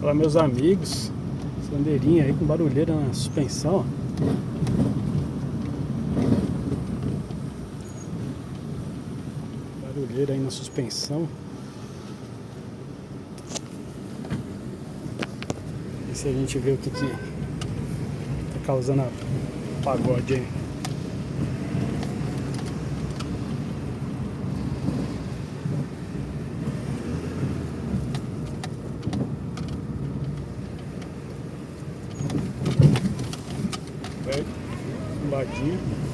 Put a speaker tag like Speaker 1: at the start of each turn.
Speaker 1: Olá, meus amigos. Bandeirinha aí com barulheira na suspensão. Barulheira aí na suspensão. E se a gente vê o que tá causando pagode aí. Ladinho.